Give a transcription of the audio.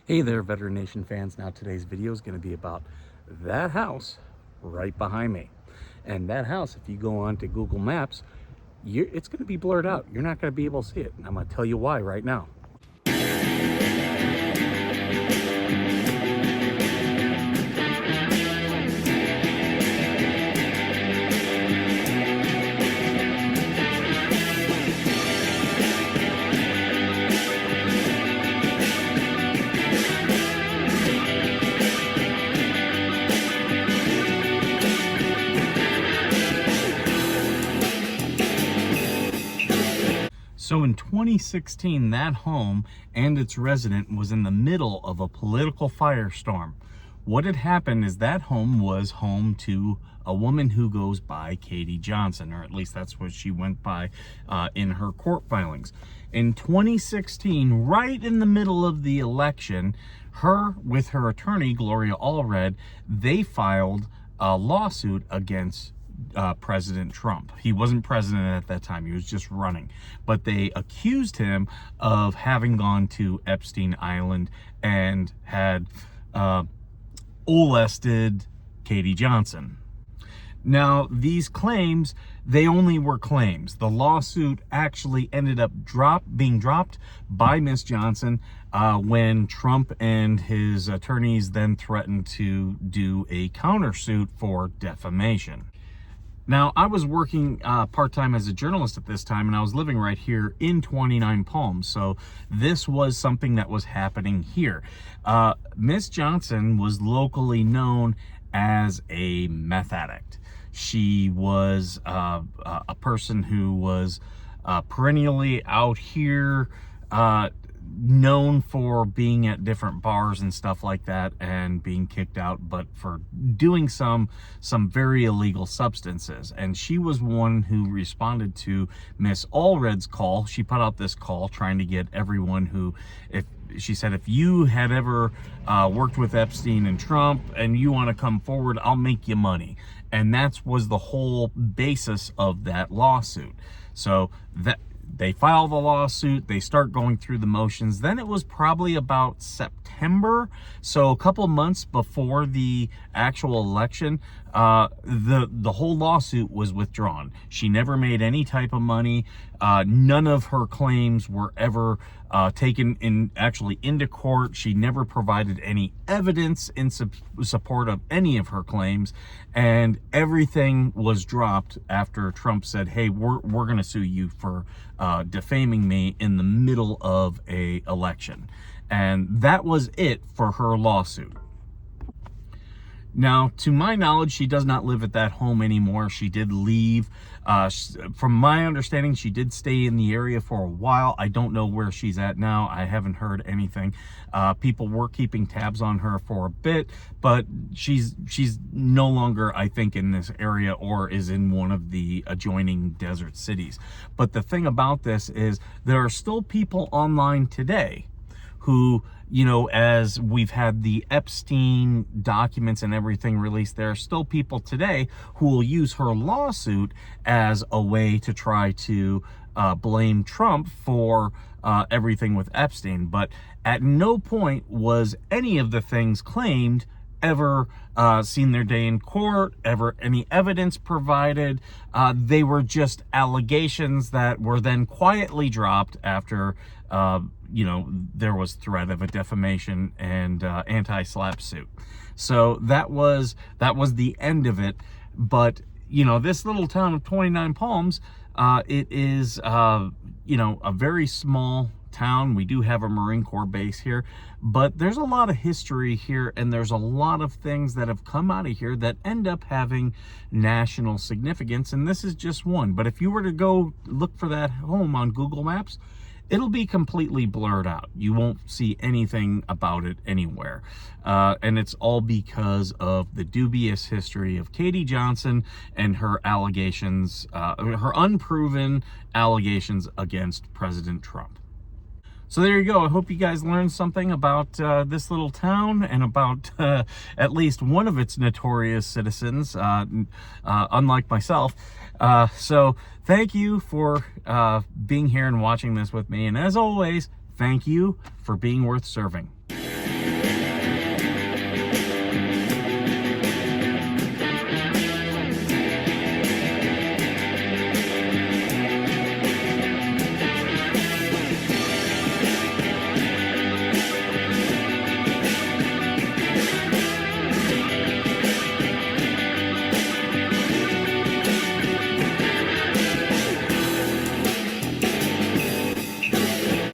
Hey there, Veteran Nation fans. Now today's video is going to be about that house right behind me. And that house, if you go on to Google Maps, it's going to be blurred out. You're not going to be able to see it. And I'm going to tell you why right now. So in 2016, that home and its resident was in the middle of a political firestorm. What had happened is that home was home to a woman who goes by Katie Johnson, or at least that's what she went by in her court filings. In 2016, right in the middle of the election, her with her attorney, Gloria Allred, they filed a lawsuit against President Trump. He wasn't president at that time, he was just running, but they accused him of having gone to Epstein Island and had molested Katie Johnson. Now, these claims, they only were claims. The lawsuit actually ended up being dropped by Miss Johnson when Trump and his attorneys then threatened to do a countersuit for defamation. Now, I was working part-time as a journalist at this time, and I was living right here in Twentynine Palms, so this was something that was happening here. Miss Johnson was locally known as a meth addict. She was a person who was perennially out here, known for being at different bars and stuff like that and being kicked out, but for doing some very illegal substances. And she was one who responded to Miss Allred's call. She put out this call trying to get everyone who, she said, if you had ever worked with Epstein and Trump and you want to come forward, I'll make you money. And that was the whole basis of that lawsuit. So that they file the lawsuit, they start going through the motions. Then it was probably about September, so a couple months before the actual election, the whole lawsuit was withdrawn. She never made any type of money. None of her claims were ever taken into court. She never provided any evidence in support of any of her claims, and everything was dropped after Trump said, hey, we're going to sue you for defaming me in the middle of a election. And that was it for her lawsuit. Now, to my knowledge, she does not live at that home anymore. She did leave. From my understanding, she did stay in the area for a while. I don't know where she's at now. I haven't heard anything. People were keeping tabs on her for a bit, but she's no longer, I think, in this area or is in one of the adjoining desert cities. But the thing about this is there are still people online today who, you know, as we've had the Epstein documents and everything released, there are still people today who will use her lawsuit as a way to try to blame Trump for everything with Epstein. But at no point was any of the things claimed ever seen their day in court, ever any evidence provided. They were just allegations that were then quietly dropped after you know, there was threat of a defamation and anti-SLAPP suit. So that was the end of it. But, you know, this little town of Twentynine Palms, it is, you know, a very small town. We do have a Marine Corps base here, but there's a lot of history here, and there's a lot of things that have come out of here that end up having national significance, and this is just one. But if you were to go look for that home on Google Maps, it'll be completely blurred out. You won't see anything about it anywhere. And it's all because of the dubious history of Katie Johnson and her allegations, her unproven allegations against President Trump. So there you go. I hope you guys learned something about this little town and about at least one of its notorious citizens, unlike myself. So thank you for being here and watching this with me. And as always, thank you for being worth serving.